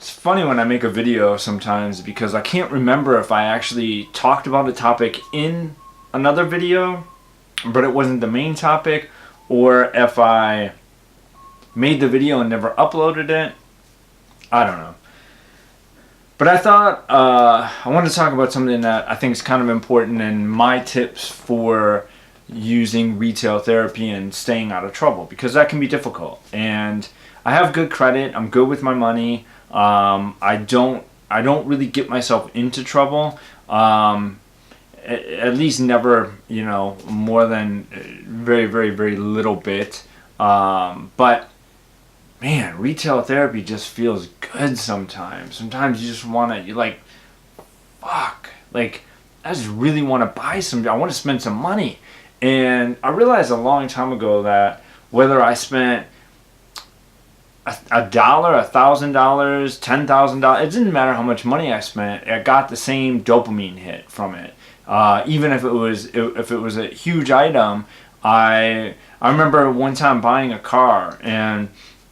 It's funny when I make a video sometimes because I can't remember if I actually talked about a topic in another video, but it wasn't the main topic, or if I made the video and never uploaded it. I don't know. But I thought I wanted to talk about something that I think is kind of important and my tips for using retail therapy and staying out of trouble, because that can be difficult. And I have good credit. I'm good with my money. I don't really get myself into trouble. At least never, more than very, very, very little bit. But man, retail therapy just feels good sometimes. Sometimes you just want to, you're like, fuck, like, I just really want to buy some, I want to spend some money. And I realized a long time ago that whether I spent $1, $1,000, $10,000, it didn't matter how much money I spent, I got the same dopamine hit from it. Even if it was a huge item. I remember one time buying a car, and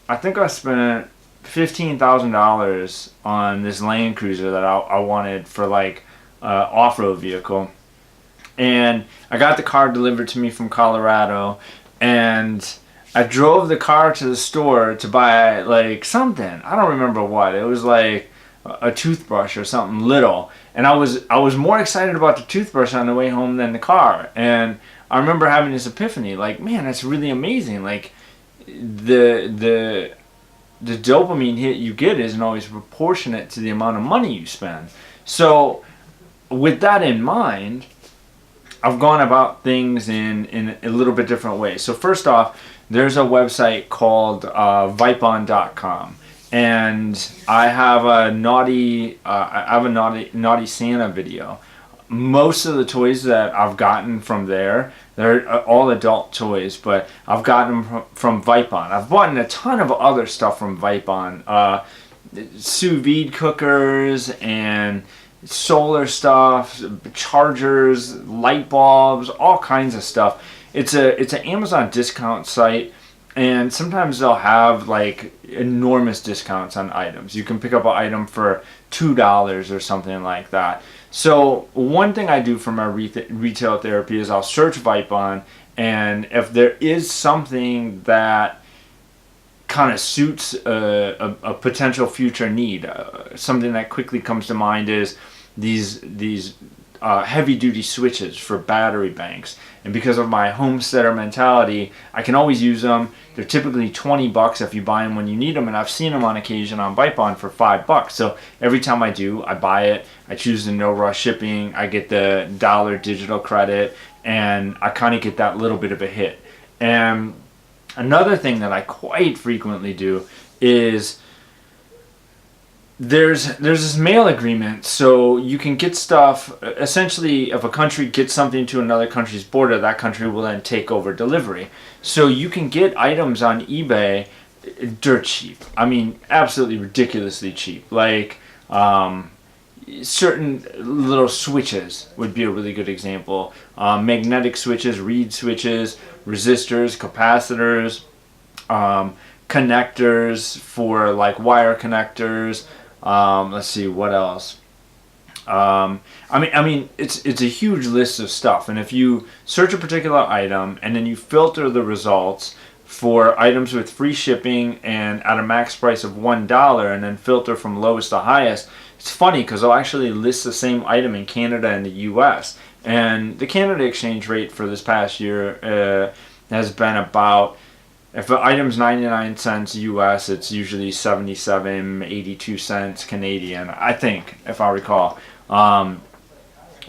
I think I spent $15,000 on this Land Cruiser that I wanted for like off-road vehicle. And I got the car delivered to me from Colorado, and I drove the car to the store to buy like something. I don't remember what. It was like a toothbrush or something little. And I was more excited about the toothbrush on the way home than the car. And I remember having this epiphany, like, man, that's really amazing. Like, the dopamine hit you get isn't always proportionate to the amount of money you spend. So with that in mind, I've gone about things in a little bit different way. So first off, there's a website called Vipon.com, and I have a naughty Santa video. Most of the toys that I've gotten from there, they're all adult toys, but I've gotten them from Vipon. I've bought a ton of other stuff from Vipon, sous vide cookers and solar stuff, chargers, light bulbs, all kinds of stuff. It's an Amazon discount site, and sometimes they'll have like enormous discounts on items. You can pick up an item for $2 or something like that. So one thing I do for my retail therapy is I'll search Vipon, and if there is something that kind of suits a potential future need, something that quickly comes to mind is these heavy duty switches for battery banks. And because of my homesteader mentality, I can always use them. They're typically $20 if you buy them when you need them, and I've seen them on occasion on Vipon for $5. So every time I do, I buy it. I choose the no rush shipping. I get the dollar digital credit, and I kind of get that little bit of a hit. And another thing that I quite frequently do is there's this mail agreement, so you can get stuff. Essentially, if a country gets something to another country's border, that country will then take over delivery. So you can get items on eBay dirt cheap. I mean, absolutely ridiculously cheap. Like certain little switches would be a really good example. Magnetic switches, reed switches, resistors, capacitors, connectors for like wire connectors. Let's see what else. I mean, it's a huge list of stuff, and if you search a particular item and then you filter the results for items with free shipping and at a max price of $1, and then filter from lowest to highest, it's funny because I'll actually list the same item in Canada and the U.S. And the Canada exchange rate for this past year has been about, if an item's 99 cents US, it's usually 77, 82 cents Canadian, I think, if I recall,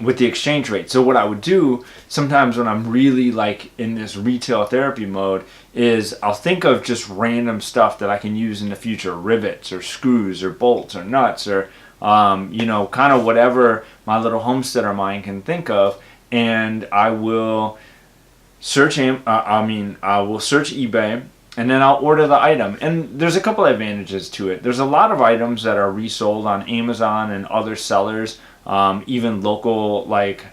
with the exchange rate. So what I would do sometimes when I'm really like in this retail therapy mode is I'll think of just random stuff that I can use in the future, rivets or screws or bolts or nuts or kind of whatever my little homesteader mind can think of, and I will search I will search eBay, and then I'll order the item. And there's a couple of advantages to it. There's a lot of items that are resold on Amazon and other sellers, even local like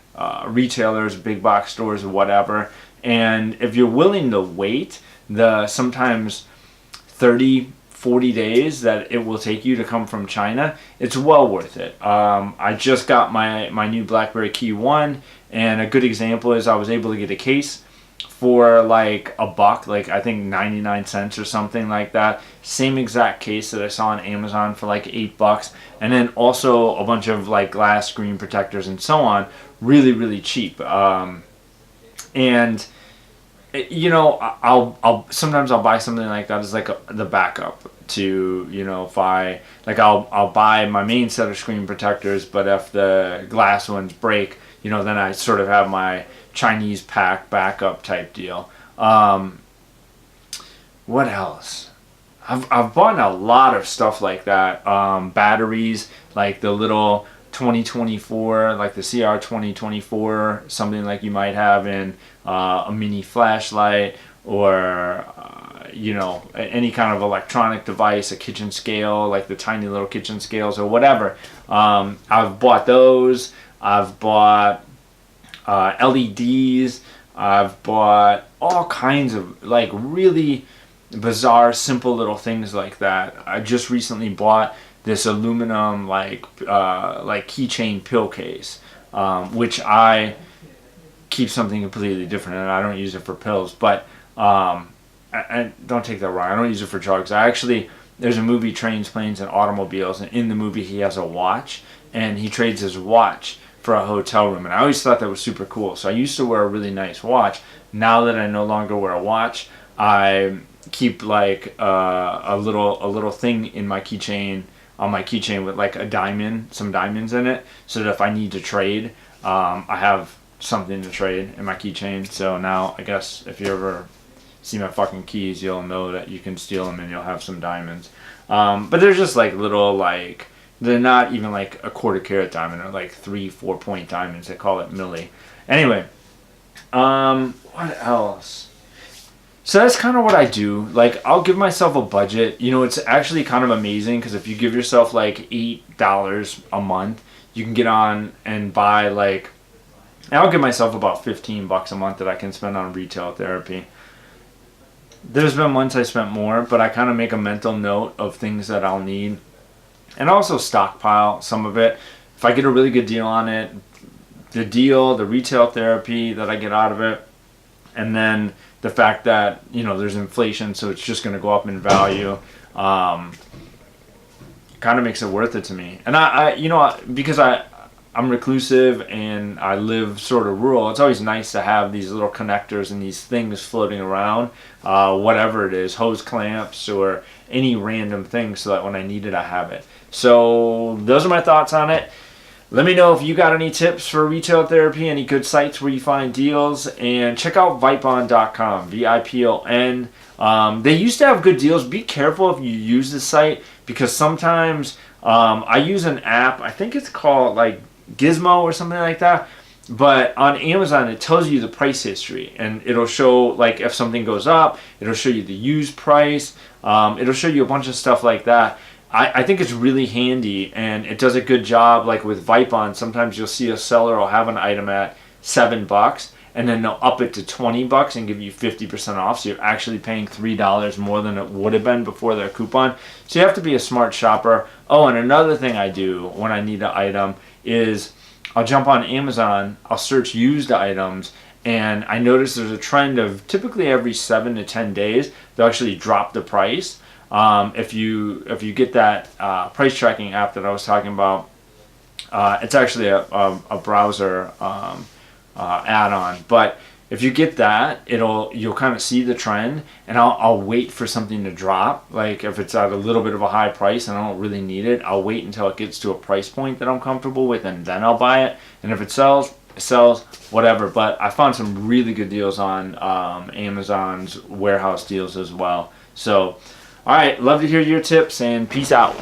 retailers, big box stores or whatever. And if you're willing to wait the sometimes 30, 40 days that it will take you to come from China, it's well worth it. I just got my new BlackBerry Key 1, and a good example is I was able to get a case for like $1, like I think 99 cents or something like that. Same exact case that I saw on Amazon for like $8, and then also a bunch of like glass screen protectors and so on, really really cheap. And you know, I'll sometimes I'll buy something like that as like the backup to, you know, if I like I'll buy my main set of screen protectors, but if the glass ones break, you know, then I sort of have my Chinese pack backup type deal. What else? I've bought a lot of stuff like that. Batteries, like the little 2024, like the CR 2024, something like you might have in a mini flashlight, or you know, any kind of electronic device, a kitchen scale, like the tiny little kitchen scales or whatever. I've bought those. I've bought LEDs. I've bought all kinds of like really bizarre, simple little things like that. I just recently bought this aluminum like keychain pill case, which I keep something completely different, and I don't use it for pills. But and don't take that wrong, I don't use it for drugs. There's a movie, Trains, Planes, and Automobiles, and in the movie he has a watch, and he trades his watch for a hotel room, and I always thought that was super cool. So I used to wear a really nice watch. Now that I no longer wear a watch, I keep like a little thing in my keychain, on my keychain, with like some diamonds in it, so that if I need to trade, I have something to trade in my keychain. So now I guess if you ever see my fucking keys, you'll know that you can steal them and you'll have some diamonds. But they're just like little, like, they're not even like a quarter carat diamond, or like 3-4 point diamonds. They call it milli. Anyway, what else? So that's kind of what I do. Like, I'll give myself a budget. You know, it's actually kind of amazing, because if you give yourself like $8 a month, you can get on and buy like, I'll give myself about $15 a month that I can spend on retail therapy. There's been months I spent more, but I kind of make a mental note of things that I'll need, and also stockpile some of it. If I get a really good deal on it, the retail therapy that I get out of it, and then the fact that, you know, there's inflation, so it's just going to go up in value, kind of makes it worth it to me. And I you know, because I'm reclusive and I live sort of rural, it's always nice to have these little connectors and these things floating around, whatever it is, hose clamps or any random thing, so that when I need it, I have it. So those are my thoughts on it. Let me know if you got any tips for retail therapy, any good sites where you find deals, and check out Vipon.com, VIPON. They used to have good deals. Be careful if you use the site, because sometimes I use an app, I think it's called like Gizmo or something like that, but on Amazon it tells you the price history, and it'll show like if something goes up, it'll show you the used price, it'll show you a bunch of stuff like that. I think it's really handy, and it does a good job. Like with Vipon, sometimes you'll see a seller will have an item at $7, and then they'll up it to $20 and give you 50% off, so you're actually paying $3 more than it would have been before their coupon. So you have to be a smart shopper. Oh, and another thing I do when I need an item is I'll jump on Amazon, I'll search used items, and I notice there's a trend of typically every 7 to 10 days they'll actually drop the price. If you get that price tracking app that I was talking about, it's actually a browser add-on. But if you get that, you'll kind of see the trend, and I'll wait for something to drop. Like if it's at a little bit of a high price and I don't really need it, I'll wait until it gets to a price point that I'm comfortable with, and then I'll buy it. And if it sells, it sells, whatever. But I found some really good deals on Amazon's warehouse deals as well. So, all right, love to hear your tips, and peace out.